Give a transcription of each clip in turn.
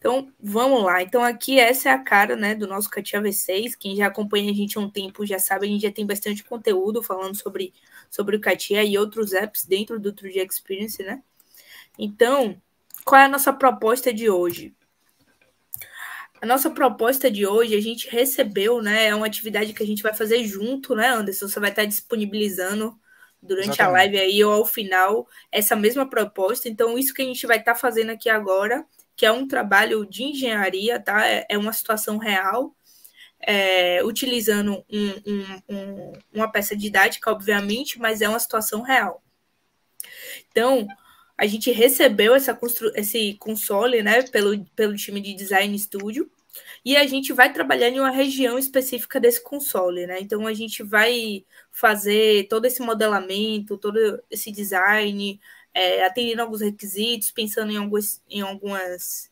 Então, vamos lá. Então, aqui essa é a cara, né, do nosso CATIA V6. Quem já acompanha a gente há um tempo já sabe, a gente já tem bastante conteúdo falando sobre o CATIA e outros apps dentro do 3D Experience, né? Então, qual é a nossa proposta de hoje? A nossa proposta de hoje, a gente recebeu, né? É uma atividade que a gente vai fazer junto, né, Anderson? Você vai estar disponibilizando durante a live aí ou ao final essa mesma proposta. Então, isso que a gente vai estar fazendo aqui agora, que é um trabalho de engenharia, tá? É uma situação real, utilizando uma peça didática, obviamente, mas é uma situação real. Então, a gente recebeu esse console, né, pelo time de Design Studio, e a gente vai trabalhar em uma região específica desse console, né? Então, a gente vai fazer todo esse modelamento, todo esse design, atendendo alguns requisitos, pensando em algumas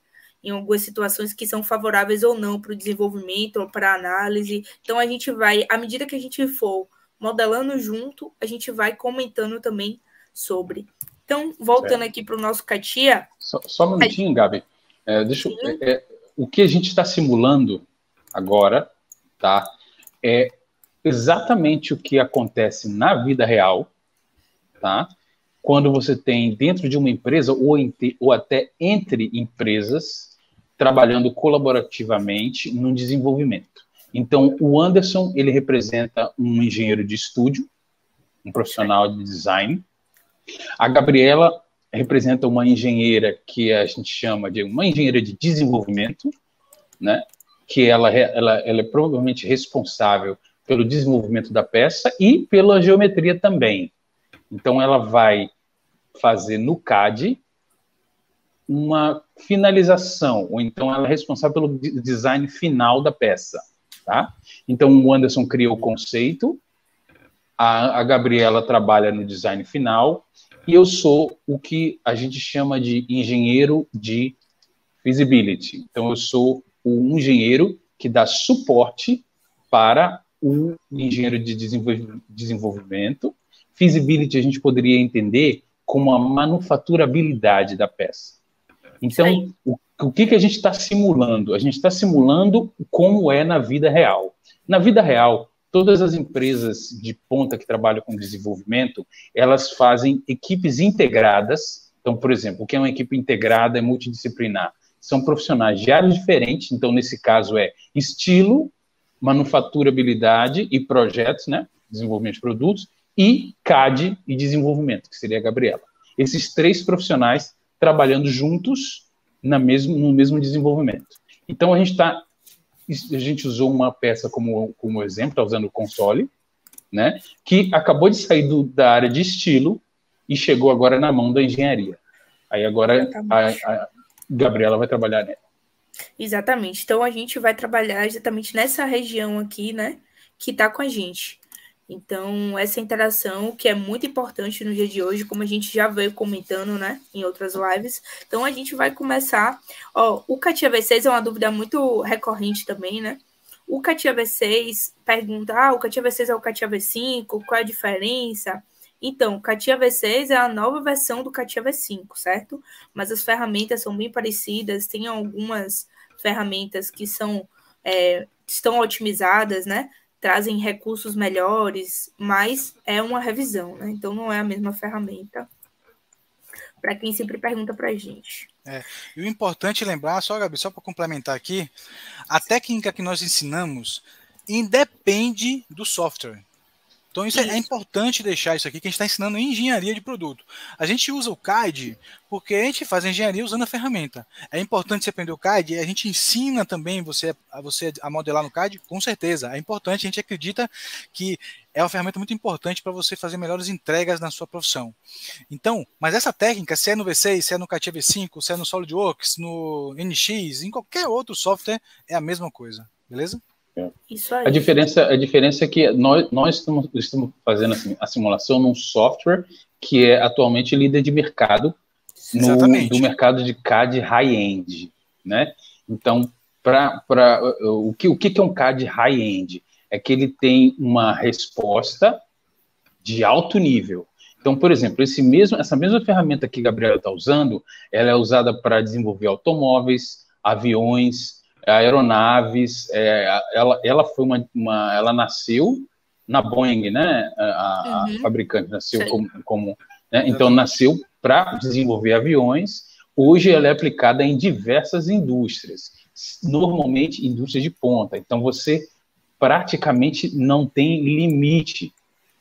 situações que são favoráveis ou não para o desenvolvimento ou para a análise. Então, a gente vai, à medida que a gente for modelando junto, a gente vai comentando também sobre. Então, voltando aqui para o nosso CATIA... Só um minutinho, Gabi. O que a gente está simulando agora, tá? É exatamente o que acontece na vida real, tá? Quando você tem dentro de uma empresa ou até entre empresas trabalhando colaborativamente no desenvolvimento. Então, o Anderson, ele representa um engenheiro de estúdio, um profissional de design. A Gabriela representa uma engenheira que a gente chama de uma engenheira de desenvolvimento, né? Que ela é provavelmente responsável pelo desenvolvimento da peça e pela geometria também. Então, ela vai fazer no CAD uma finalização, ou então ela é responsável pelo design final da peça, tá? Então, o Anderson cria o conceito, a Gabriela trabalha no design final, e eu sou o que a gente chama de engenheiro de feasibility. Então, eu sou o engenheiro que dá suporte para o engenheiro de desenvolvimento. Feasibility a gente poderia entender como a manufaturabilidade da peça. Então, o que a gente está simulando? A gente está simulando como é na vida real. Na vida real, todas as empresas de ponta que trabalham com desenvolvimento, elas fazem equipes integradas. Então, por exemplo, o que é uma equipe integrada é multidisciplinar. São profissionais de áreas diferentes, então, nesse caso, é estilo, manufaturabilidade e projetos, né? Desenvolvimento de produtos, e CAD e desenvolvimento, que seria a Gabriela. Esses três profissionais trabalhando juntos no mesmo desenvolvimento. Então, a gente usou uma peça como exemplo, está usando o console, né, que acabou de sair da área de estilo e chegou agora na mão da engenharia. Aí agora a Gabriela vai trabalhar nela. Exatamente. Então, a gente vai trabalhar exatamente nessa região aqui, né, que está com a gente. Então, essa interação que é muito importante no dia de hoje, como a gente já veio comentando, né, em outras lives. Então, a gente vai começar... o CATIA V6 é uma dúvida muito recorrente também, né? O CATIA V6 pergunta, o CATIA V6 é o CATIA V5, qual é a diferença? Então, o CATIA V6 é a nova versão do CATIA V5, certo? Mas as ferramentas são bem parecidas, tem algumas ferramentas que estão otimizadas, né? Trazem recursos melhores, mas é uma revisão, né? Então, não é a mesma ferramenta, para quem sempre pergunta para a gente. E o importante é lembrar, Gabi, só para complementar aqui, a técnica que nós ensinamos independe do software. Então, isso é importante deixar isso aqui, que a gente está ensinando em engenharia de produto. A gente usa o CAD porque a gente faz a engenharia usando a ferramenta. É importante você aprender o CAD, a gente ensina também você a modelar no CAD, com certeza. É importante, a gente acredita que é uma ferramenta muito importante para você fazer melhores entregas na sua profissão. Então, mas essa técnica, se é no V6, se é no CATIA V5, se é no SolidWorks, no NX, em qualquer outro software, é a mesma coisa, beleza? Isso aí. A diferença é que nós estamos fazendo assim, a simulação num software que é atualmente líder de mercado do mercado de CAD high-end, né? Então, o que é um CAD high-end? É que ele tem uma resposta de alto nível. Então, por exemplo, essa mesma ferramenta que a Gabriela está usando, ela é usada para desenvolver automóveis, aviões, aeronaves. Ela foi ela nasceu na Boeing, né? A fabricante nasceu como né? Então nasceu para desenvolver aviões. Hoje ela é aplicada em diversas indústrias, normalmente indústrias de ponta. Então você praticamente não tem limite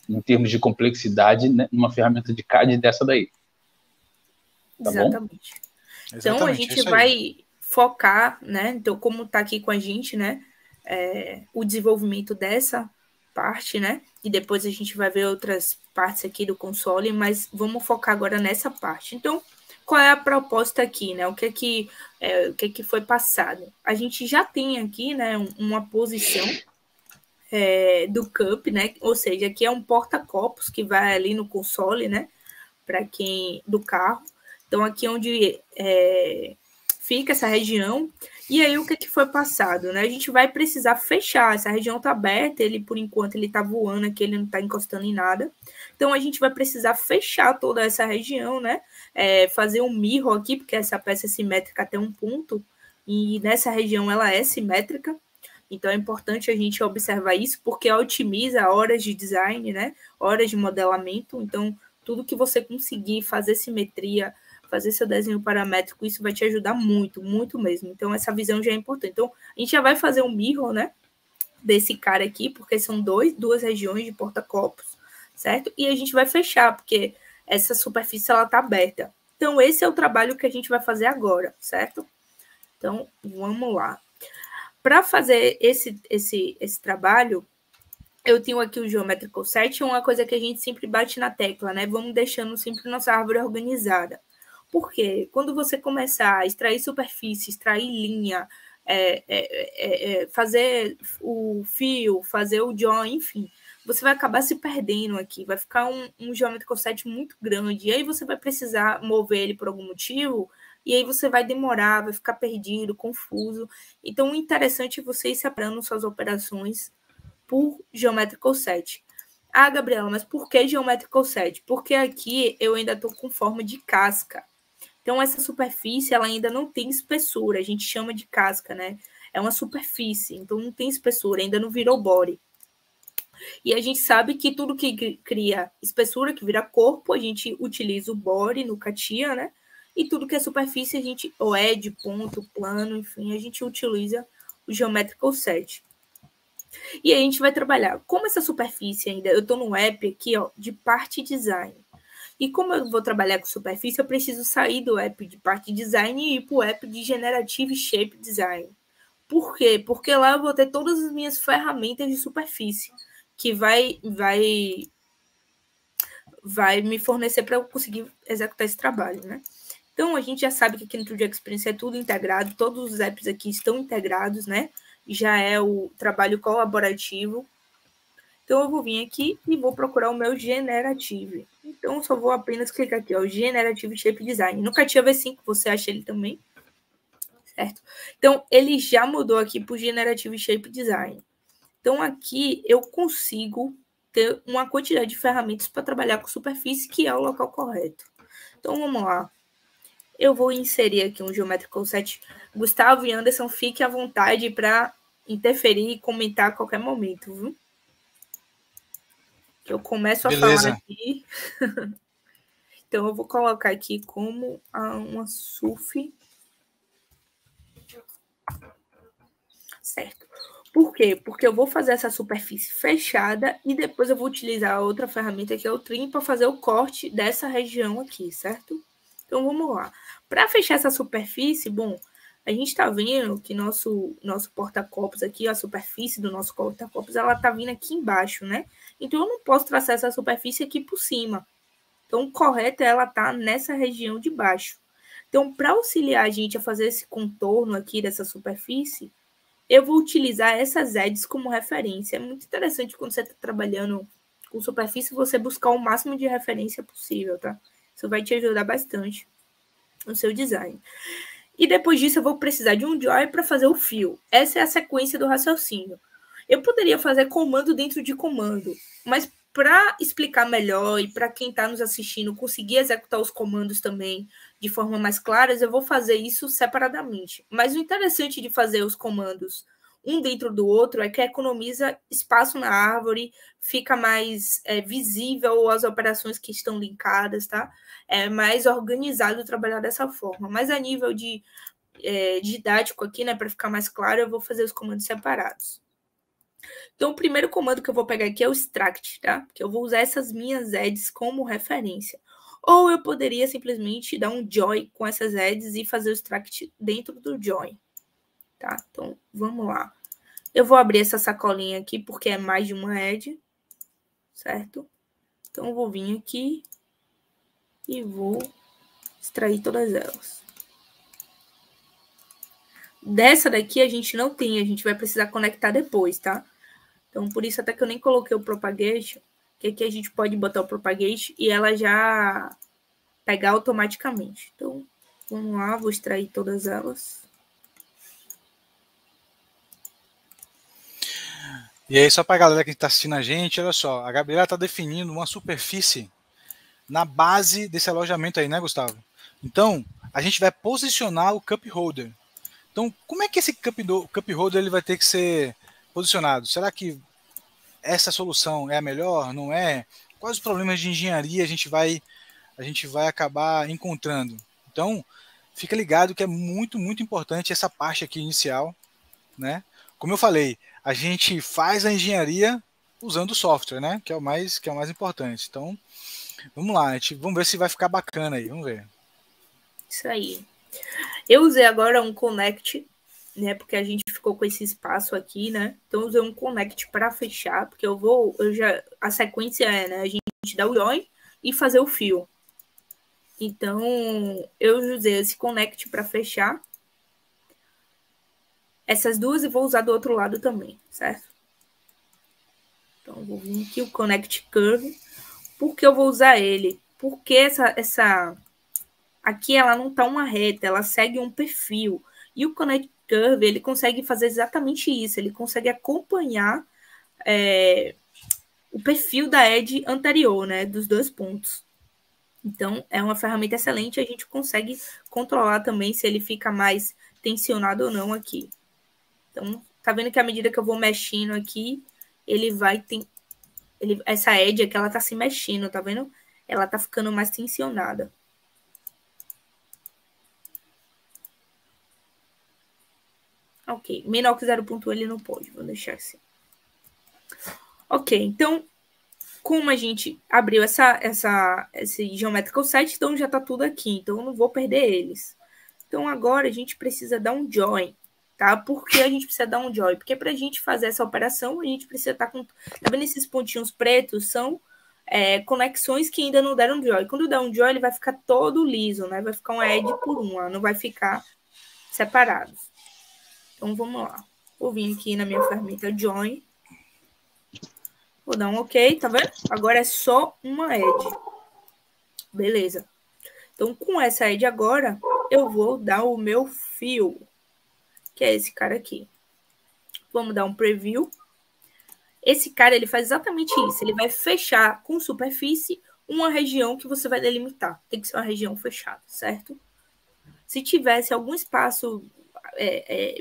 em termos de complexidade, né, numa ferramenta de CAD dessa daí. Tá Exatamente. Bom? Então a gente vai focar, né? Então, como está aqui com a gente, né? O desenvolvimento dessa parte, né? E depois a gente vai ver outras partes aqui do console, mas vamos focar agora nessa parte. Então, qual é a proposta aqui, né? O que que foi passado? A gente já tem aqui, né? Uma posição do cup, né? Ou seja, aqui é um porta-copos que vai ali no console, né? Para quem do carro. Então, aqui é onde fica essa região. E aí, o que foi passado, né? A gente vai precisar fechar. Essa região está aberta, ele, por enquanto, ele está voando aqui, ele não está encostando em nada. Então, a gente vai precisar fechar toda essa região, né? Fazer um mirror aqui, porque essa peça é simétrica até um ponto. E nessa região, ela é simétrica. Então, é importante a gente observar isso, porque otimiza horas de design, né? Horas de modelamento. Então, tudo que você conseguir fazer simetria, fazer seu desenho paramétrico, isso vai te ajudar muito, muito mesmo. Então, essa visão já é importante. Então, a gente já vai fazer um mirror, né? Desse cara aqui, porque são duas regiões de porta-copos, certo? E a gente vai fechar, porque essa superfície, ela tá aberta. Então, esse é o trabalho que a gente vai fazer agora, certo? Então, vamos lá. Para fazer esse trabalho, eu tenho aqui o Geometrical Set, uma coisa que a gente sempre bate na tecla, né? Vamos deixando sempre nossa árvore organizada. Por quê? Quando você começar a extrair superfície, extrair linha, fazer o fio, fazer o join, enfim, você vai acabar se perdendo aqui. Vai ficar um Geometrical Set muito grande. E aí você vai precisar mover ele por algum motivo, e aí você vai demorar, vai ficar perdido, confuso. Então, o interessante é você ir separando suas operações por Geometrical Set. Ah, Gabriela, mas por que Geometrical Set? Porque aqui eu ainda estou com forma de casca. Então, essa superfície, ela ainda não tem espessura. A gente chama de casca, né? É uma superfície, então não tem espessura, ainda não virou body. E a gente sabe que tudo que cria espessura, que vira corpo, a gente utiliza o body no CATIA, né? E tudo que é superfície, a gente, ou de ponto, plano, enfim, a gente utiliza o Geometrical Set. E aí a gente vai trabalhar. Como essa superfície ainda, eu estou no app aqui, ó, de parte design. E como eu vou trabalhar com superfície, eu preciso sair do app de parte design e ir para o app de Generative Shape Design. Por quê? Porque lá eu vou ter todas as minhas ferramentas de superfície, que vai me fornecer para eu conseguir executar esse trabalho, né? Então, a gente já sabe que aqui no 3D Experience é tudo integrado, todos os apps aqui estão integrados, né? Já é o trabalho colaborativo. Então, eu vou vir aqui e vou procurar o meu Generative. Então, eu só vou apenas clicar aqui, ó, Generative Shape Design. No CATIA V5, você acha ele também, certo? Então, ele já mudou aqui para o Generative Shape Design. Então, aqui eu consigo ter uma quantidade de ferramentas para trabalhar com superfície, que é o local correto. Então, vamos lá. Eu vou inserir aqui um Geometrical Set. Gustavo e Anderson, fiquem à vontade para interferir e comentar a qualquer momento, viu? Que eu começo a falar aqui. Então, eu vou colocar aqui como uma SUF. Certo. Por quê? Porque eu vou fazer essa superfície fechada e depois eu vou utilizar a outra ferramenta, que é o Trim, para fazer o corte dessa região aqui, certo? Então, vamos lá. Para fechar essa superfície, bom, a gente está vendo que nosso porta-copos aqui, a superfície do nosso porta-copos, ela está vindo aqui embaixo, né? Então, eu não posso traçar essa superfície aqui por cima. Então, o correto é ela estar nessa região de baixo. Então, para auxiliar a gente a fazer esse contorno aqui dessa superfície, eu vou utilizar essas edges como referência. É muito interessante quando você está trabalhando com superfície, você buscar o máximo de referência possível, tá? Isso vai te ajudar bastante no seu design. E depois disso, eu vou precisar de um join para fazer o fio. Essa é a sequência do raciocínio. Eu poderia fazer comando dentro de comando, mas para explicar melhor e para quem está nos assistindo conseguir executar os comandos também de forma mais clara, eu vou fazer isso separadamente. Mas o interessante de fazer os comandos um dentro do outro é que economiza espaço na árvore, fica mais visível as operações que estão linkadas, tá? É mais organizado trabalhar dessa forma. Mas a nível de didático aqui, né, para ficar mais claro, eu vou fazer os comandos separados. Então, o primeiro comando que eu vou pegar aqui é o extract, tá? Que eu vou usar essas minhas edges como referência. Ou eu poderia simplesmente dar um join com essas edges e fazer o extract dentro do join. Tá? Então, vamos lá. Eu vou abrir essa sacolinha aqui, porque é mais de uma edge, certo? Então, eu vou vir aqui e vou extrair todas elas. Dessa daqui a gente não tem, a gente vai precisar conectar depois, tá? Então, por isso até que eu nem coloquei o propagate, que aqui a gente pode botar o propagate e ela já pegar automaticamente. Então, vamos lá, vou extrair todas elas. E aí, só para a galera que está assistindo a gente, olha só, a Gabriela está definindo uma superfície na base desse alojamento aí, né, Gustavo? Então, a gente vai posicionar o cup holder. Então, como é que esse cup holder ele vai ter que ser posicionado? Será que essa solução é a melhor? Não é? Quais os problemas de engenharia a gente vai acabar encontrando? Então, fica ligado que é muito, muito importante essa parte aqui inicial, né? Como eu falei, a gente faz a engenharia usando o software, né? Que é o mais importante. Então, vamos lá, vamos ver se vai ficar bacana aí, vamos ver. Isso aí. Eu usei agora um connect, né? Porque a gente ficou com esse espaço aqui, né? Então, eu usei um connect para fechar, porque a sequência é, né? A gente dá o join e fazer o fio. Então, eu usei esse connect para fechar essas duas e vou usar do outro lado também, certo? Então, vou vir aqui o Connect Curve. Por que eu vou usar ele? Porque essa aqui ela não tá uma reta, ela segue um perfil. E o Connect Curve, ele consegue fazer exatamente isso. Ele consegue acompanhar o perfil da edge anterior, né? Dos dois pontos. Então, é uma ferramenta excelente. A gente consegue controlar também se ele fica mais tensionado ou não aqui. Então, tá vendo que à medida que eu vou mexendo aqui, ele vai... essa edge aqui, ela tá se mexendo, tá vendo? Ela tá ficando mais tensionada. Ok, menor que 0.1 ele não pode, vou deixar assim. Ok, então, como a gente abriu esse geometrical set, então já tá tudo aqui, então eu não vou perder eles. Então, agora a gente precisa dar um join. Tá? Por que a gente precisa dar um join? Porque para a gente fazer essa operação, a gente precisa estar com... Tá vendo esses pontinhos pretos? São conexões que ainda não deram join. Quando dá um join, ele vai ficar todo liso, né? Vai ficar um edge por um, não vai ficar separado. Então, vamos lá. Vou vir aqui na minha ferramenta join. Vou dar um ok, tá vendo? Agora é só uma edge. Beleza. Então, com essa edge agora, eu vou dar o meu fio, que é esse cara aqui. Vamos dar um preview. Esse cara, ele faz exatamente isso. Ele vai fechar com superfície uma região que você vai delimitar. Tem que ser uma região fechada, certo? Se tivesse algum espaço,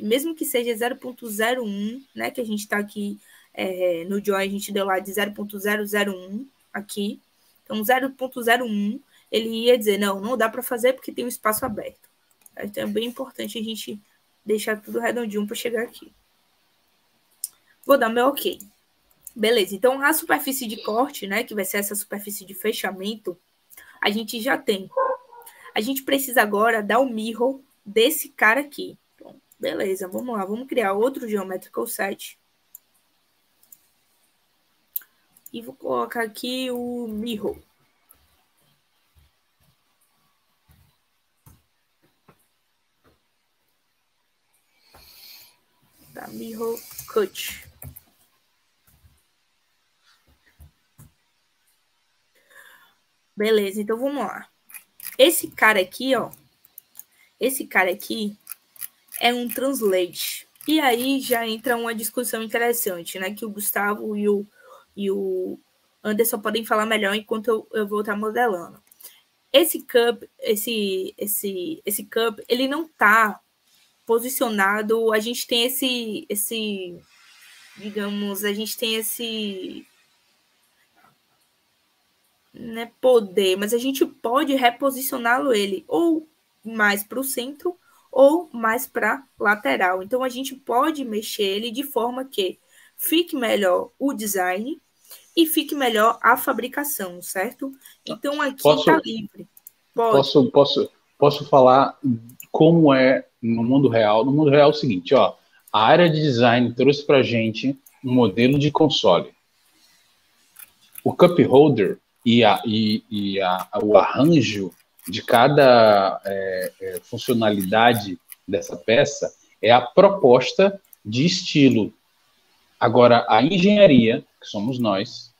mesmo que seja 0.01, né? Que a gente está aqui no join, a gente deu lá de 0.001 aqui. Então, 0.01, ele ia dizer, não dá para fazer porque tem um espaço aberto. Então, é bem importante a gente deixar tudo redondinho para chegar aqui. Vou dar meu ok. Beleza, então a superfície de corte, né, que vai ser essa superfície de fechamento, a gente já tem. A gente precisa agora dar o mirror desse cara aqui. Então, beleza, vamos lá, vamos criar outro geometrical set. E vou colocar aqui o mirror. Tá, mirror cut. Beleza, então vamos lá. Esse cara aqui, ó. Esse cara aqui é um translate. E aí já entra uma discussão interessante, né? Que o Gustavo e o Anderson podem falar melhor enquanto eu vou estar modelando. esse cup, ele não está posicionado, a gente tem digamos, a gente tem esse, não é poder, mas a gente pode reposicioná-lo ele ou mais para o centro ou mais para lateral. Então a gente pode mexer ele de forma que fique melhor o design e fique melhor a fabricação, certo? Então aqui está livre. Posso falar como é no mundo real? No mundo real é o seguinte, ó, a área de design trouxe para a gente um modelo de console. O cup holder o arranjo de cada funcionalidade dessa peça é a proposta de estilo. Agora, a engenharia, que somos nós,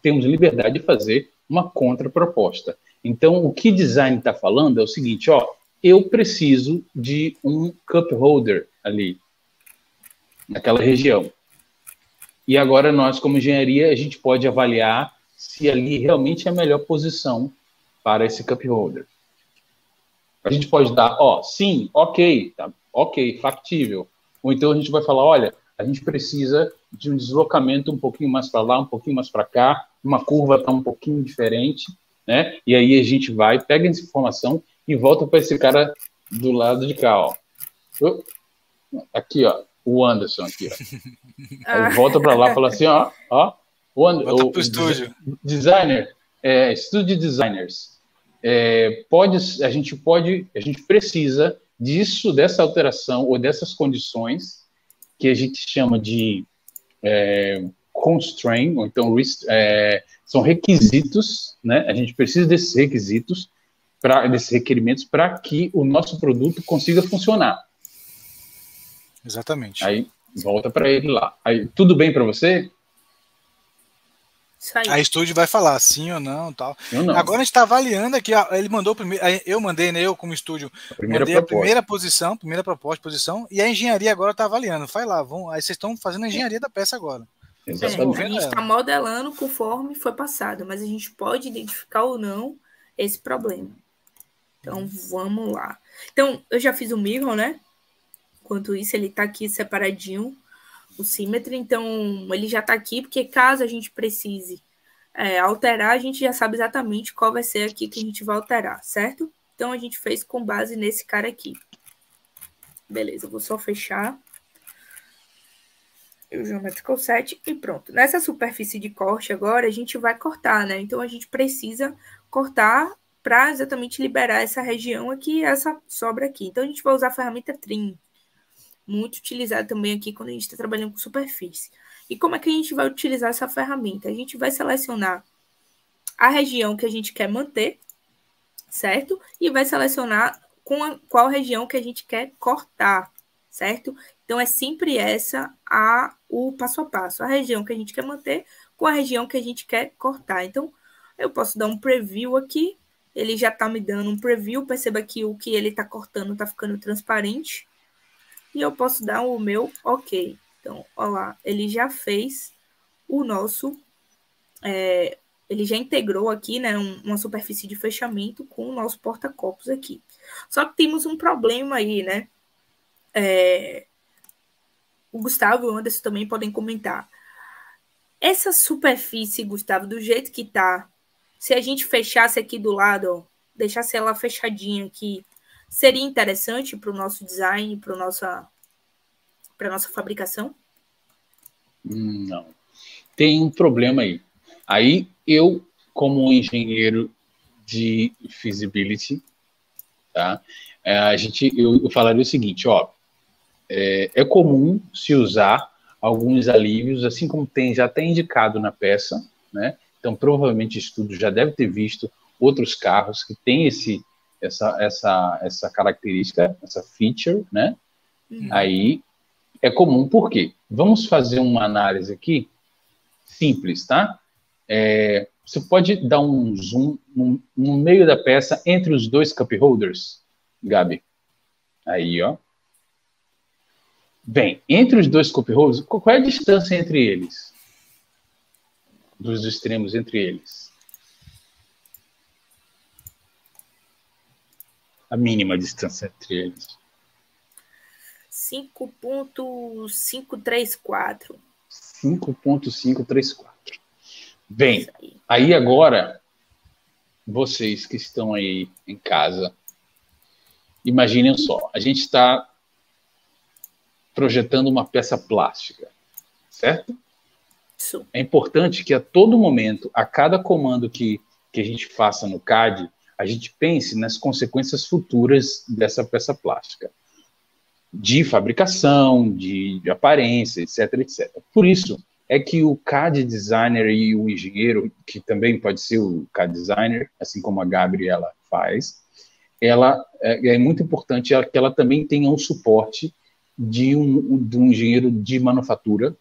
temos liberdade de fazer uma contraproposta. Então, o que design está falando é o seguinte, ó, eu preciso de um cup holder ali, naquela região. E agora nós, como engenharia, a gente pode avaliar se ali realmente é a melhor posição para esse cup holder. A gente pode dar, ó, sim, ok, tá, ok, factível. Ou então a gente vai falar, olha, a gente precisa de um deslocamento um pouquinho mais para lá, um pouquinho mais para cá, uma curva está um pouquinho diferente, né? E aí a gente vai, pega essa informação e volta para esse cara do lado de cá, ó. Aqui, ó, o Anderson aqui, ó. Aí volta para lá e fala assim, ó, o estúdio. Designer, estúdio designers, a gente precisa disso, dessa alteração ou dessas condições que a gente chama de constraint, ou então são requisitos, né? A gente precisa desses requisitos, desses requerimentos para que o nosso produto consiga funcionar. Exatamente. Aí volta para ele lá. Aí, tudo bem para você? A estúdio vai falar sim ou não, tal. Não. Agora a gente está avaliando aqui, ó, ele mandou primeiro, eu mandei, né, eu como estúdio, a primeira posição, primeira proposta, posição, e a engenharia agora está avaliando. Vai lá, aí vocês estão fazendo a engenharia da peça agora. Exatamente. A gente está modelando conforme foi passado, mas a gente pode identificar ou não esse problema. Então, vamos lá. Então, eu já fiz o mirror, né? Enquanto isso, ele está aqui separadinho, o Symmetry. Então, ele já está aqui, porque caso a gente precise alterar, a gente já sabe exatamente qual vai ser aqui que a gente vai alterar, certo? Então, a gente fez com base nesse cara aqui. Beleza, eu vou só fechar o Geometrical Set e pronto. Nessa superfície de corte agora, a gente vai cortar, né? Então, a gente precisa cortar para exatamente liberar essa região aqui, essa sobra aqui. Então, a gente vai usar a ferramenta Trim, muito utilizada também aqui quando a gente está trabalhando com superfície. E como é que a gente vai utilizar essa ferramenta? A gente vai selecionar a região que a gente quer manter, certo? E vai selecionar qual região que a gente quer cortar, certo? Então, é sempre o passo a passo. A região que a gente quer manter com a região que a gente quer cortar. Então, eu posso dar um preview aqui. Ele já está me dando um preview. Perceba que o que ele está cortando está ficando transparente. E eu posso dar o meu OK. Então, olha lá, ele já fez o nosso... ele já integrou aqui, né, uma superfície de fechamento com o nosso porta-copos aqui. Só que temos um problema aí, né? O Gustavo e o Anderson também podem comentar. Essa superfície, Gustavo, do jeito que tá, se a gente fechasse aqui do lado, ó, deixasse ela fechadinha aqui, seria interessante para o nosso design, para nossa fabricação? Não. Tem um problema aí. Aí eu, como engenheiro de feasibility, tá? Eu falaria o seguinte, ó, é comum se usar alguns alívios, assim como já tem indicado na peça, né? Então provavelmente o estudo já deve ter visto outros carros que têm essa característica, essa feature, né? Aí é comum, por quê? Vamos fazer uma análise aqui simples, tá? Você pode dar um zoom no meio da peça entre os dois cup holders, Gabi? Aí, ó. Bem, entre os dois cup holders, qual é a distância entre eles? Dos extremos entre eles? a mínima distância entre eles? 5.534. 5.534. Bem, aí agora, vocês que estão aí em casa, imaginem só, a gente está projetando uma peça plástica, certo? Isso. É importante que a todo momento, a cada comando que a gente faça no CAD, a gente pense nas consequências futuras dessa peça plástica, de fabricação, de aparência, etc, etc. Por isso é que o CAD designer e o engenheiro, que também pode ser o CAD designer, assim como a Gabriela faz, ela é muito importante que ela também tenha um suporte de um engenheiro de manufatura,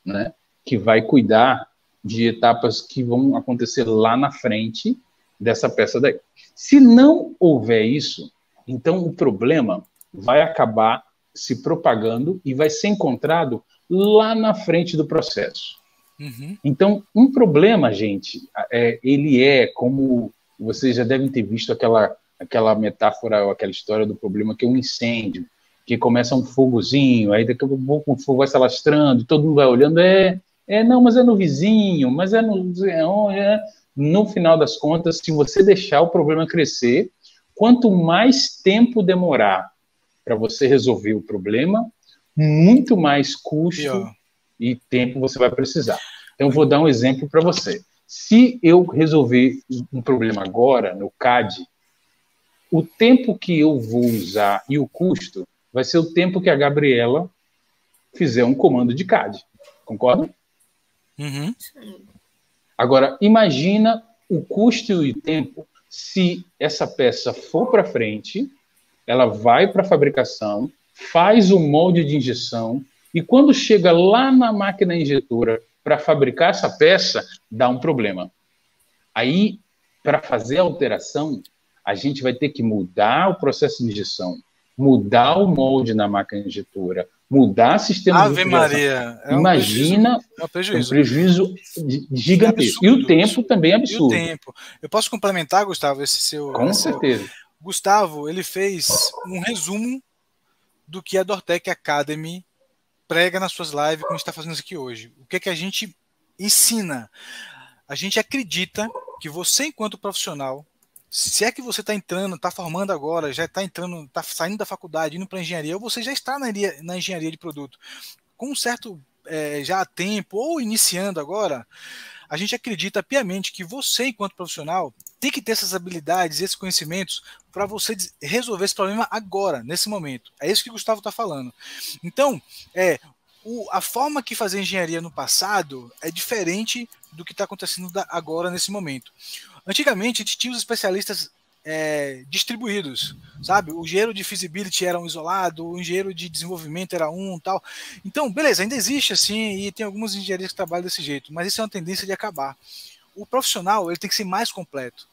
né, que vai cuidar de etapas que vão acontecer lá na frente dessa peça daí. Se não houver isso, então o problema vai acabar se propagando e vai ser encontrado lá na frente do processo. Uhum. Então, um problema, gente, ele é como vocês já devem ter visto aquela metáfora ou aquela história do problema que é um incêndio, que começa um fogozinho, aí daqui a pouco o fogo vai se alastrando, todo mundo vai olhando, não, mas é no vizinho, mas é no... No final das contas, se você deixar o problema crescer, quanto mais tempo demorar para você resolver o problema, muito mais custo e tempo você vai precisar. Então, eu vou dar um exemplo para você. Se eu resolver um problema agora no CAD, o tempo que eu vou usar e o custo vai ser o tempo que a Gabriela fizer um comando de CAD. Concorda? Uhum. Agora, imagina o custo e o tempo se essa peça for para frente, ela vai para a fabricação, faz o molde de injeção, e quando chega lá na máquina injetora para fabricar essa peça, dá um problema. Aí, para fazer a alteração, a gente vai ter que mudar o processo de injeção, mudar o molde na máquina injetora, mudar o sistema de Ave Maria, Imagina, um prejuízo. É um prejuízo gigantesco. E o tempo também é absurdo. E o tempo. Eu posso complementar, Gustavo, esse seu... Com certeza. Gustavo, ele fez um resumo do que a Dortec Academy prega nas suas lives, como a gente está fazendo isso aqui hoje. O que é que a gente ensina? A gente acredita que você, enquanto profissional, se é que você está entrando, está formando agora, já está entrando, está saindo da faculdade, indo para a engenharia, ou você já está na engenharia de produto, com um certo já há tempo, ou iniciando agora, a gente acredita piamente que você, enquanto profissional, tem que ter essas habilidades, esses conhecimentos para você resolver esse problema agora, nesse momento. É isso que o Gustavo está falando. Então, a forma que fazer engenharia no passado é diferente do que está acontecendo agora, nesse momento. Antigamente, a gente tinha os especialistas distribuídos, sabe? O engenheiro de feasibility era um isolado, o engenheiro de desenvolvimento era um, tal. Então, beleza, ainda existe assim, e tem algumas engenharias que trabalham desse jeito, mas isso é uma tendência de acabar. O profissional, ele tem que ser mais completo.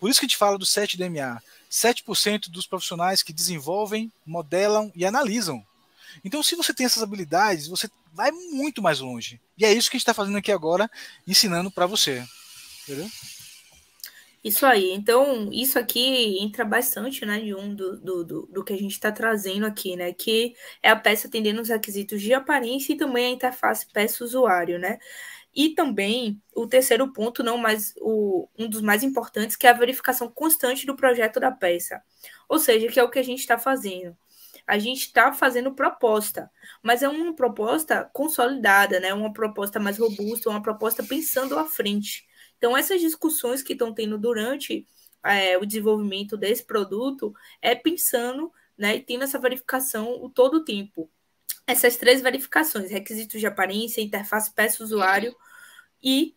Por isso que a gente fala do 7DMA. 7% dos profissionais que desenvolvem, modelam e analisam. Então, se você tem essas habilidades, você vai muito mais longe. E é isso que a gente está fazendo aqui agora, ensinando para você. Entendeu? Isso aí. Então, isso aqui entra bastante, né, de do que a gente está trazendo aqui, né, que é a peça atendendo os requisitos de aparência e também a interface peça-usuário, né. E também o terceiro ponto, um dos mais importantes, que é a verificação constante do projeto da peça. Ou seja, que é o que a gente está fazendo. A gente está fazendo proposta, mas é uma proposta consolidada, né? Uma proposta mais robusta, uma proposta pensando à frente. Então, essas discussões que estão tendo durante o desenvolvimento desse produto é pensando, né, e tendo essa verificação todo o tempo. Essas 3 verificações, requisitos de aparência, interface peça-usuário e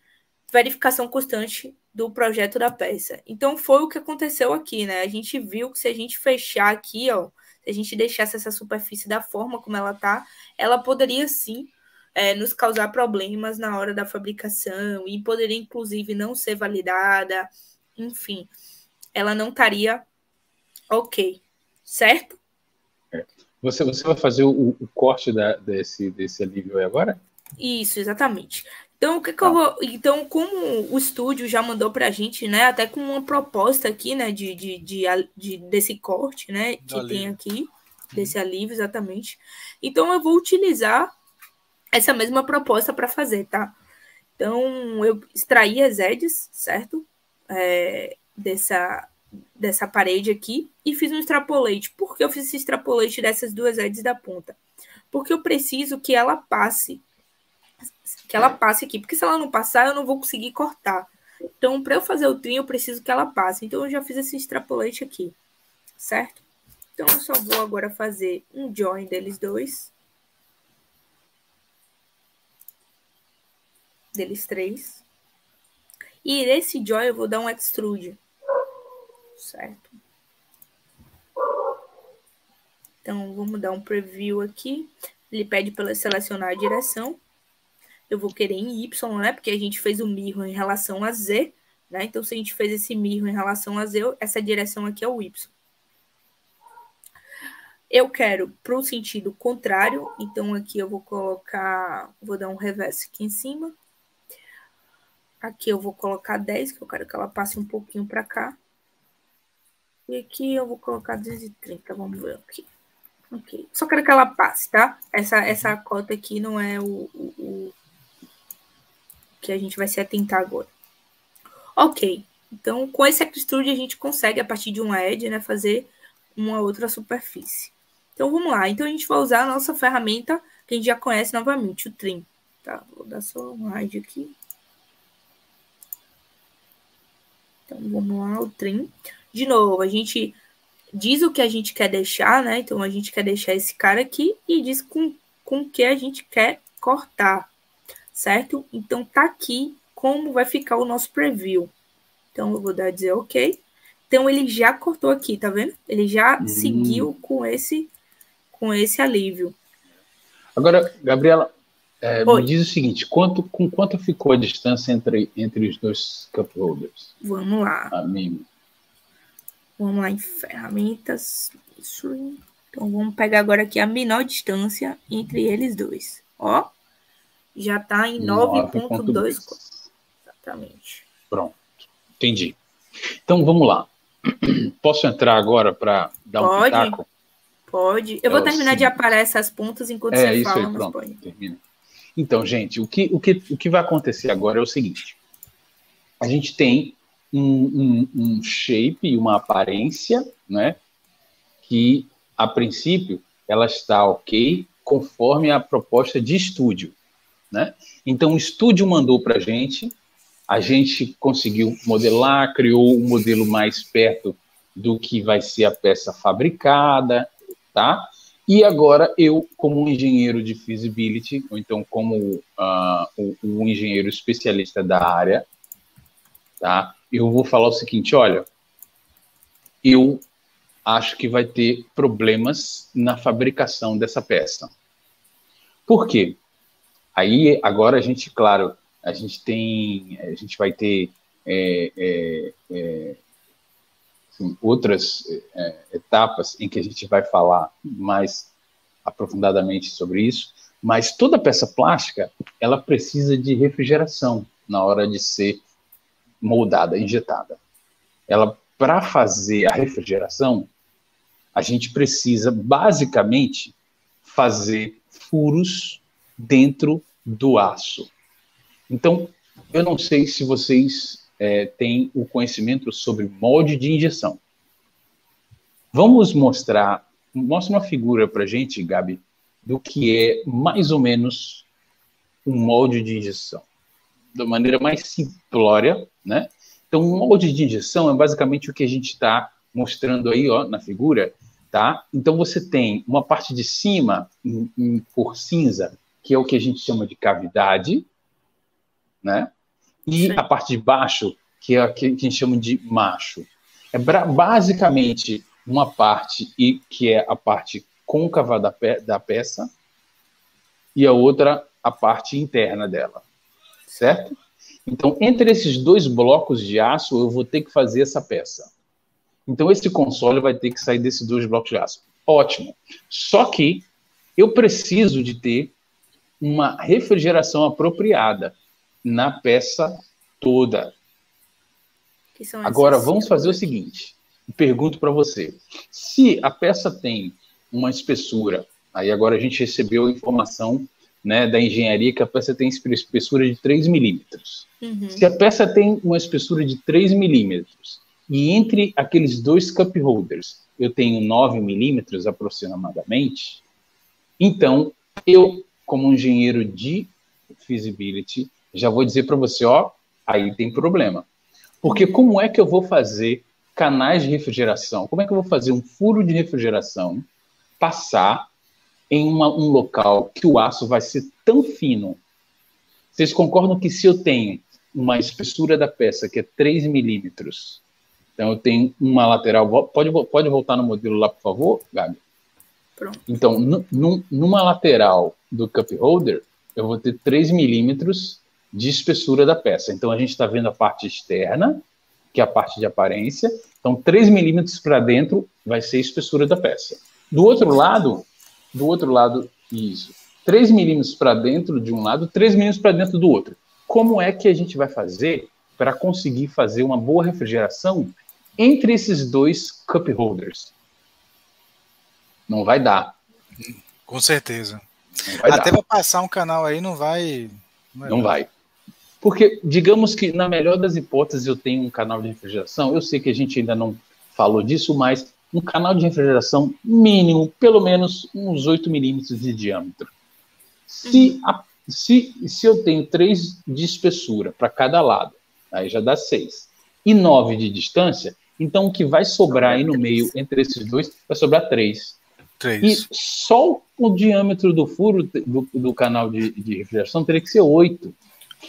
verificação constante do projeto da peça. Então, foi o que aconteceu aqui, né? A gente viu que se a gente fechar aqui, ó, se a gente deixasse essa superfície da forma como ela tá, ela poderia sim nos causar problemas na hora da fabricação e poderia, inclusive, não ser validada. Enfim, ela não estaria ok, certo? Você vai fazer o corte desse alívio aí agora? Isso, exatamente. Então, o que que eu vou... Então, como o estúdio já mandou pra gente, né? Até com uma proposta aqui, né? Desse corte, né? Que tem aqui. Desse alívio, exatamente. Então, eu vou utilizar essa mesma proposta para fazer, tá? Então, eu extraí as edges, certo? Dessa parede aqui e fiz um extrapolate. Por que eu fiz esse extrapolate dessas duas edges da ponta? Porque eu preciso que ela passe aqui, porque se ela não passar, eu não vou conseguir cortar. Então, para eu fazer o trim, eu preciso que ela passe. Então, eu já fiz esse extrapolate aqui, certo? Então, eu só vou agora fazer um join deles dois. Deles três. E nesse join eu vou dar um extrude. Certo? Então, vamos dar um preview aqui. Ele pede para selecionar a direção. Eu vou querer em Y, né? Porque a gente fez o mirror em relação a Z, né? Então, se a gente fez esse mirror em relação a Z, essa direção aqui é o Y. Eu quero para o sentido contrário. Então, aqui eu vou colocar... Vou dar um reverse aqui em cima. Aqui eu vou colocar 10, que eu quero que ela passe um pouquinho para cá. E aqui eu vou colocar 230, vamos ver aqui. Ok. Só quero que ela passe, tá? Essa cota aqui não é o que a gente vai se atentar agora. Ok. Então, com esse extrude, a gente consegue, a partir de uma edge, né, fazer uma outra superfície. Então, vamos lá. Então, a gente vai usar a nossa ferramenta que a gente já conhece novamente, o trim. Tá? Vou dar só um hide aqui. Então, vamos lá, o trim. De novo, a gente diz o que a gente quer deixar, né? Então, a gente quer deixar esse cara aqui e diz com o que a gente quer cortar, certo? Então, tá aqui como vai ficar o nosso preview. Então, eu vou dizer ok. Então, ele já cortou aqui, tá vendo? Ele já seguiu com esse alívio. Agora, Gabriela, me diz o seguinte, com quanto ficou a distância entre os dois cup holders? Vamos lá. A mim. Vamos lá em ferramentas. Então, vamos pegar agora aqui a menor distância entre eles dois. Ó, já tá em 9.2. Exatamente. Pronto, entendi. Então, vamos lá. Posso entrar agora para dar um pitaco? Pode. Eu vou terminar de aparar essas pontas enquanto você fala. Aí, pronto, termina. Então, gente, o que vai acontecer agora é o seguinte. A gente tem um shape e uma aparência, né? Que, a princípio, ela está ok conforme a proposta de estúdio, né? Então, o estúdio mandou para a gente conseguiu modelar, criou um modelo mais perto do que vai ser a peça fabricada, tá? E agora eu, como engenheiro de feasibility, ou então como o engenheiro especialista da área, tá? Eu vou falar o seguinte, olha, eu acho que vai ter problemas na fabricação dessa peça. Por quê? Aí, agora a gente, claro, a gente vai ter assim, outras etapas em que a gente vai falar mais aprofundadamente sobre isso, mas toda peça plástica, ela precisa de refrigeração na hora de ser moldada, injetada. Para fazer a refrigeração, a gente precisa, basicamente, fazer furos dentro do aço. Então, eu não sei se vocês têm o conhecimento sobre molde de injeção. Vamos mostra uma figura para a gente, Gabi, do que é mais ou menos um molde de injeção. Da maneira mais simplória, né? Então, um molde de injeção é basicamente o que a gente está mostrando aí, ó, na figura, tá? Então, você tem uma parte de cima, em cor cinza, que é o que a gente chama de cavidade, né? E sim, a parte de baixo, que é a que a gente chama de macho. É basicamente uma parte que é a parte côncava da peça e a outra a parte interna dela, certo? Então, entre esses dois blocos de aço, eu vou ter que fazer essa peça. Então, esse console vai ter que sair desses dois blocos de aço. Ótimo. Só que eu preciso de ter uma refrigeração apropriada. na peça toda. Agora, vamos fazer o seguinte. Pergunto para você. Se a peça tem uma espessura, aí agora a gente recebeu a informação, né, da engenharia que a peça tem espessura de 3 milímetros. Se a peça tem uma espessura de 3 milímetros e entre aqueles dois cup holders eu tenho 9 milímetros aproximadamente, então eu, como engenheiro de feasibility, já vou dizer para você, ó, aí tem problema. Porque como é que eu vou fazer canais de refrigeração? Como é que eu vou fazer um furo de refrigeração passar em um local que o aço vai ser tão fino? Vocês concordam que se eu tenho uma espessura da peça que é 3 milímetros, então eu tenho uma lateral... Pode voltar no modelo lá, por favor, Gabi? Pronto. Então, numa lateral do cup holder, eu vou ter 3 milímetros de espessura da peça. Então, a gente está vendo a parte externa, que é a parte de aparência. Então, 3 milímetros para dentro vai ser a espessura da peça. Do outro lado, isso. 3 milímetros para dentro de um lado, 3 milímetros para dentro do outro. Como é que a gente vai fazer para conseguir fazer uma boa refrigeração entre esses dois cup holders? Não vai dar. Com certeza. Vai Até dar. para passar um canal aí não vai. Não vai. Porque, digamos que, na melhor das hipóteses, eu tenho um canal de refrigeração. Eu sei que a gente ainda não falou disso, mas um canal de refrigeração mínimo, pelo menos uns 8 milímetros de diâmetro. Se eu tenho 3 de espessura para cada lado, aí já dá 6, e 9 de distância, então o que vai sobrar aí no meio entre esses dois vai sobrar 3. E só o diâmetro do furo do canal de refrigeração teria que ser 8.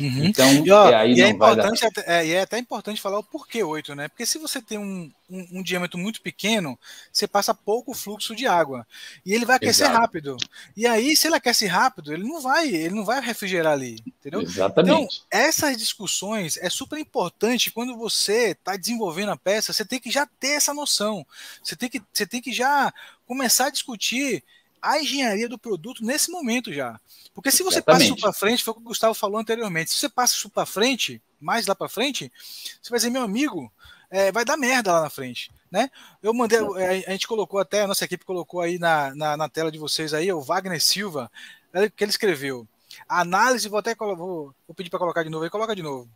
Então, aí não vai dar. E é até importante falar o porquê 8, né? Porque se você tem um diâmetro muito pequeno, você passa pouco fluxo de água. E ele vai aquecer rápido. E aí, se ele aquece rápido, ele não vai refrigerar ali. Entendeu? Exatamente. Então, essas discussões é super importante quando você está desenvolvendo a peça, você tem que já ter essa noção. Você tem que já começar a discutir a engenharia do produto nesse momento já. Porque se você passa isso para frente, foi o que o Gustavo falou anteriormente, se você passa isso para frente, mais lá para frente, você vai dizer, meu amigo, vai dar merda lá na frente. Né? Eu mandei, a gente colocou até, a nossa equipe colocou aí na tela de vocês aí, o Wagner Silva, que ele escreveu. A análise, vou pedir para colocar de novo aí, coloca de novo.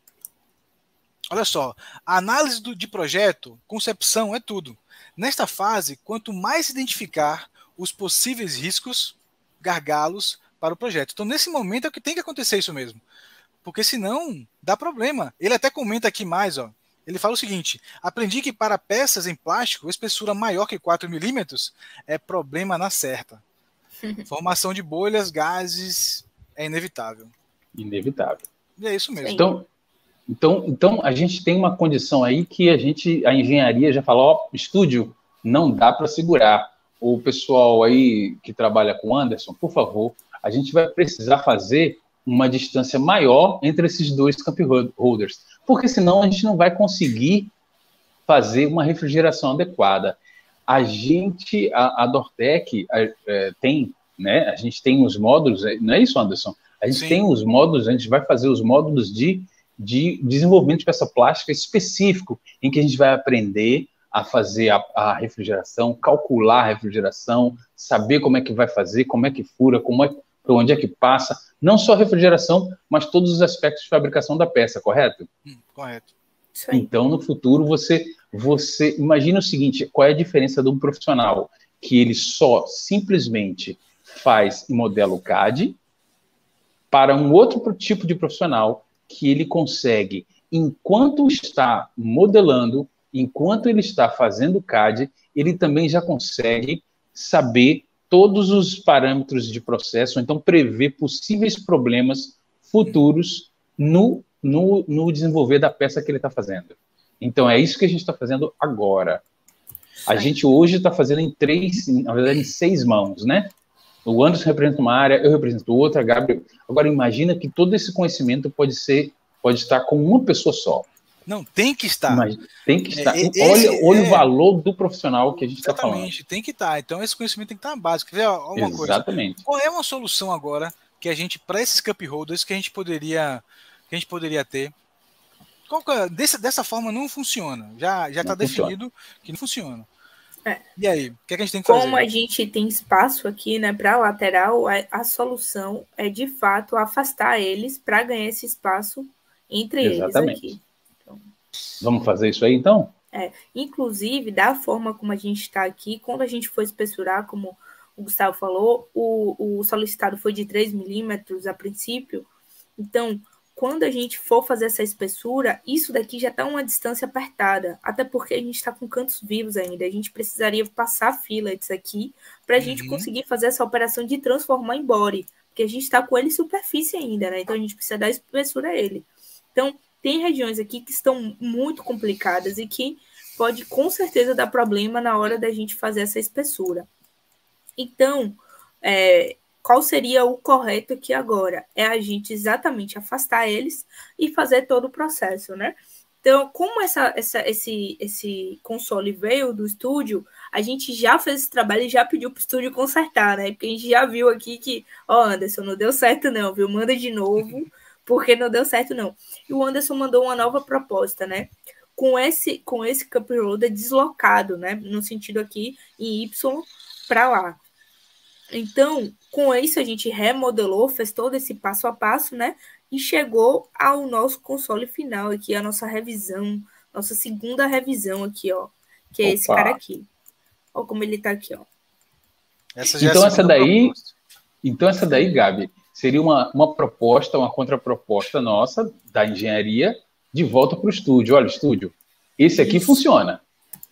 Olha só, a análise de projeto, concepção, é tudo. Nesta fase, quanto mais identificar os possíveis riscos, gargalos para o projeto. Então, nesse momento é o que tem que acontecer isso mesmo. Porque senão, dá problema. Ele até comenta aqui mais, ó. Ele fala o seguinte, aprendi que para peças em plástico, espessura maior que 4 milímetros é problema na certa. Formação de bolhas, gases, é inevitável. Inevitável. E é isso mesmo. Então a gente tem uma condição aí que a engenharia já falou, ó, estúdio, não dá para segurar. O pessoal aí que trabalha com o Anderson, por favor, a gente vai precisar fazer uma distância maior entre esses dois cup holders, porque senão a gente não vai conseguir fazer uma refrigeração adequada. A Dortec tem, né? A gente tem os módulos, não é isso, Anderson? A gente tem os módulos, a gente vai fazer os módulos de desenvolvimento de peça plástica específico, em que a gente vai aprender a fazer a refrigeração, calcular a refrigeração, saber como é que vai fazer, como é que fura, para onde é que passa, não só a refrigeração, mas todos os aspectos de fabricação da peça, correto? Correto. Então, no futuro, você imagina o seguinte, qual é a diferença de um profissional que ele só simplesmente faz e modela o CAD para um outro tipo de profissional que ele consegue, enquanto está modelando, enquanto ele está fazendo o CAD, ele também já consegue saber todos os parâmetros de processo, então prever possíveis problemas futuros no desenvolver da peça que ele está fazendo. Então é isso que a gente está fazendo agora. A gente hoje está fazendo na verdade, em 6 mãos, né? O Anderson representa uma área, eu represento outra, a Gabriel. Agora imagina que todo esse conhecimento pode estar com uma pessoa só. Não, tem que estar. Mas tem que estar. Olha o valor do profissional que a gente está falando. Exatamente, tem que estar. Então, esse conhecimento tem que estar básico. Quer ver uma coisa? Exatamente. Qual é uma solução agora que a gente, para esses cup holders, que a gente poderia que a gente poderia ter. Dessa forma não funciona. Já está definido que não funciona. E aí, o que a gente tem que fazer? Como a gente tem espaço aqui, né, para a lateral, a solução é, de fato, afastar eles para ganhar esse espaço entre eles aqui. Então, vamos fazer isso aí, então? Inclusive, da forma como a gente está aqui, quando a gente for espessurar, como o Gustavo falou, o solicitado foi de 3 milímetros a princípio. Então, quando a gente for fazer essa espessura, isso daqui já está uma distância apertada, até porque a gente está com cantos vivos ainda. A gente precisaria passar fillets aqui para a gente conseguir fazer essa operação de transformar em body, porque a gente está com ele em superfície ainda, né? Então a gente precisa dar espessura a ele. Então, tem regiões aqui que estão muito complicadas e que pode com certeza dar problema na hora da gente fazer essa espessura. Então, qual seria o correto aqui agora? É a gente exatamente afastar eles e fazer todo o processo, né? Então, como esse console veio do estúdio, a gente já fez esse trabalho e já pediu para o estúdio consertar, né? Porque a gente já viu aqui que, Anderson, não deu certo não, viu? Manda de novo, porque não deu certo não. E o Anderson mandou uma nova proposta, né? Com esse cup holder deslocado, né? No sentido aqui, em Y para lá. Então, com isso, a gente remodelou, fez todo esse passo a passo, né? E chegou ao nosso console final aqui, a nossa revisão, nossa segunda revisão aqui, ó. Que é esse cara aqui. Olha como ele tá aqui, ó. Então, essa daí, Gabi, seria uma proposta, uma contraproposta nossa, da engenharia, de volta para o estúdio. Olha, estúdio, esse aqui funciona.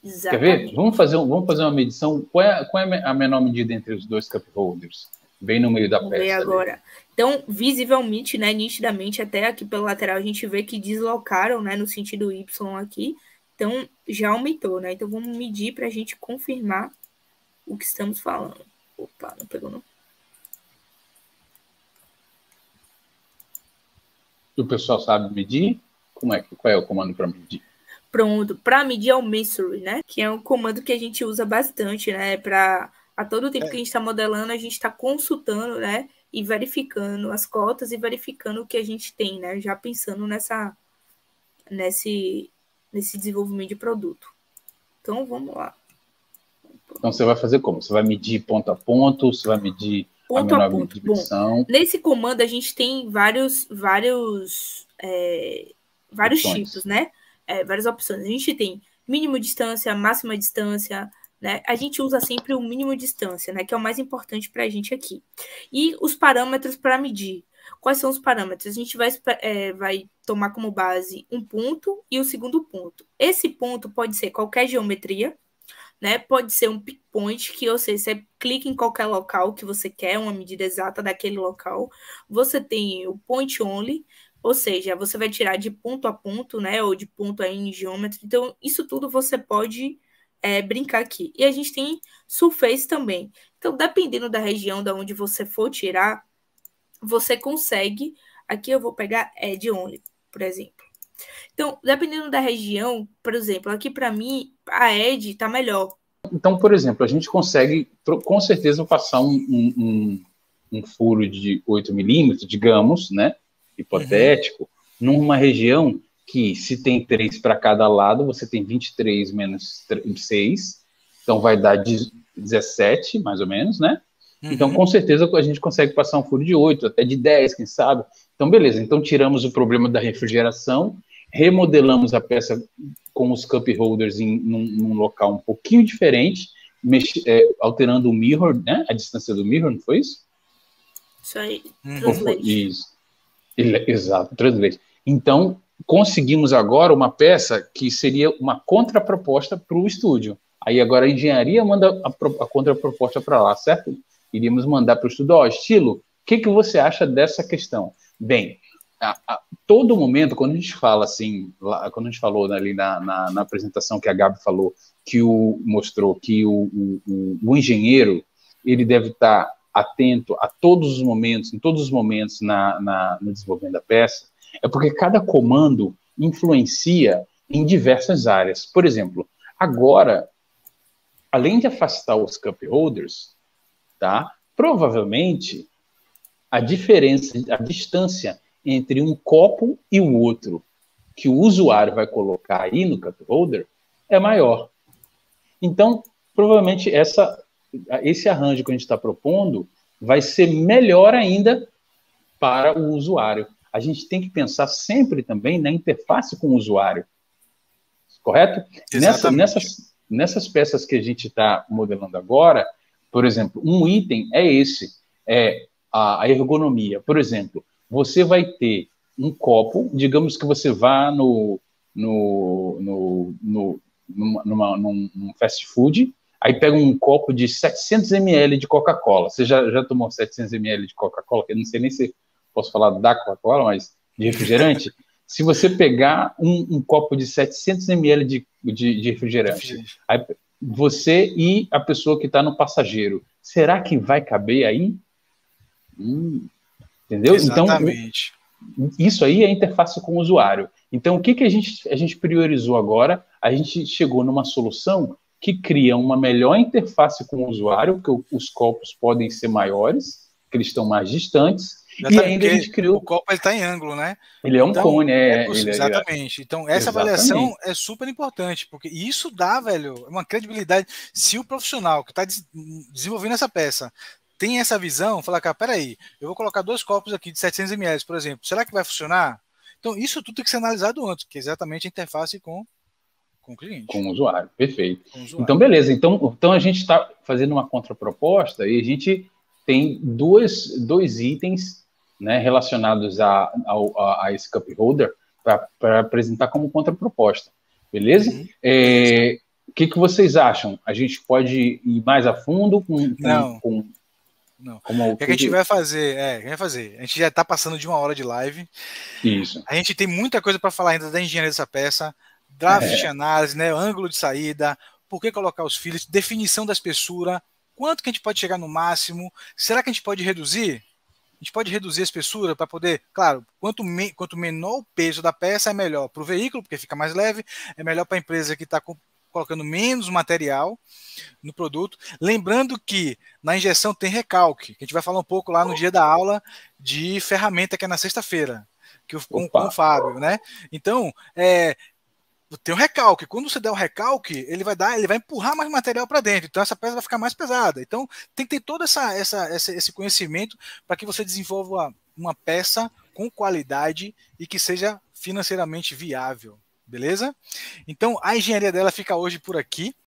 Exatamente. Quer ver? Vamos fazer uma medição. Qual é a menor medida entre os dois cup holders? Bem no meio da peça. Vamos ver agora. Então, visivelmente, né, nitidamente, até aqui pelo lateral, a gente vê que deslocaram, né, no sentido Y aqui. Então, já aumentou, né? Então, vamos medir para a gente confirmar o que estamos falando. Opa, não pegou não. O pessoal sabe medir? Qual é o comando para medir? Pronto, para medir é o Mesory, né? Que é um comando que a gente usa bastante, né? A todo tempo que a gente está modelando, a gente está consultando, né? E verificando as cotas e verificando o que a gente tem, né? Já pensando nesse desenvolvimento de produto. Então, vamos lá. Então, você vai fazer como? Você vai medir ponto a ponto? Você vai medir ponto a menor dimensão? Bom, nesse comando, a gente tem vários tipos, né? Várias opções. A gente tem mínimo distância, máxima distância, né? A gente usa sempre o mínimo distância, né? Que é o mais importante para a gente aqui. E os parâmetros para medir. Quais são os parâmetros? A gente vai tomar como base um ponto e o segundo ponto. Esse ponto pode ser qualquer geometria, né? Pode ser um pick point, que, ou seja, você clica em qualquer local que você quer, uma medida exata daquele local. Você tem o point only, ou seja, você vai tirar de ponto a ponto, né? Ou de ponto a n geometry. Então, isso tudo você pode brincar aqui. E a gente tem surface também. Então, dependendo da região de onde você for tirar, você consegue... Aqui eu vou pegar edge only, por exemplo. Então, dependendo da região, por exemplo, aqui para mim, a edge está melhor. Então, por exemplo, a gente consegue, com certeza, passar um furo de 8 milímetros, digamos, né? Hipotético, numa região que, se tem 3 para cada lado, você tem 23 menos 6, então vai dar 17, mais ou menos, né? Então, com certeza, a gente consegue passar um furo de 8, até de 10, quem sabe. Então, beleza. Então, tiramos o problema da refrigeração, remodelamos a peça com os cup holders num local um pouquinho diferente, alterando o mirror, né? A distância do mirror, não foi isso? Isso aí. Translate. Isso. Exato, translate. Então, conseguimos agora uma peça que seria uma contraproposta para o estúdio. Aí agora a engenharia manda a contraproposta para lá, certo? Iríamos mandar para o estúdio, estilo, o que você acha dessa questão? Bem, a todo momento, quando a gente fala assim, quando a gente falou ali na apresentação que a Gabi falou, que mostrou que o engenheiro, ele deve estar atento a todos os momentos, em todos os momentos no desenvolvimento da peça, é porque cada comando influencia em diversas áreas. Por exemplo, agora, além de afastar os cup holders, tá? Provavelmente a distância entre um copo e o outro que o usuário vai colocar aí no cup holder é maior. Então, provavelmente, esse arranjo que a gente está propondo vai ser melhor ainda para o usuário. A gente tem que pensar sempre também na interface com o usuário, correto? Nessas peças que a gente está modelando agora, por exemplo, um item é esse, é a ergonomia. Por exemplo, você vai ter um copo, digamos que você vá num fast food, aí pega um copo de 700 ml de Coca-Cola. Você já tomou 700 ml de Coca-Cola? Eu não sei nem se posso falar da Coca-Cola, mas de refrigerante. Se você pegar um copo de 700 ml de refrigerante, aí você e a pessoa que está no passageiro, será que vai caber aí? Entendeu? Exatamente. Então, isso aí é a interface com o usuário. Então, o que a gente priorizou agora? A gente chegou numa solução que cria uma melhor interface com o usuário, porque os copos podem ser maiores, que eles estão mais distantes, e ainda a gente criou... O copo está em ângulo, né? Ele é um cone, exatamente. Então, essa avaliação é super importante, porque isso dá, velho, uma credibilidade. Se o profissional que está desenvolvendo essa peça tem essa visão, falar, cara, peraí, eu vou colocar 2 copos aqui de 700 ml, por exemplo, será que vai funcionar? Então, isso tudo tem que ser analisado antes, que é exatamente a interface com o cliente. Com o usuário, perfeito. Então, beleza. Então a gente está fazendo uma contraproposta e a gente tem dois itens, né, relacionados a esse cup holder para apresentar como contraproposta. Beleza? O que vocês acham? A gente pode ir mais a fundo Não. O que a gente vai fazer? A gente já está passando de 1 hora de live. Isso. A gente tem muita coisa para falar ainda da engenharia dessa peça, draft de análise, né, ângulo de saída, por que colocar os fillets, definição da espessura, quanto que a gente pode chegar no máximo, será que a gente pode reduzir? A gente pode reduzir a espessura para poder, claro, quanto menor o peso da peça é melhor para o veículo, porque fica mais leve, é melhor para a empresa que está colocando menos material no produto. Lembrando que na injeção tem recalque, que a gente vai falar um pouco lá no dia da aula de ferramenta, que é na sexta-feira, com o Fábio, né? Então, tem o recalque. Quando você der o recalque, ele vai empurrar mais material para dentro. Então essa peça vai ficar mais pesada. Então tem que ter todo esse conhecimento para que você desenvolva uma peça com qualidade e que seja financeiramente viável. Beleza? Então a engenharia dela fica hoje por aqui.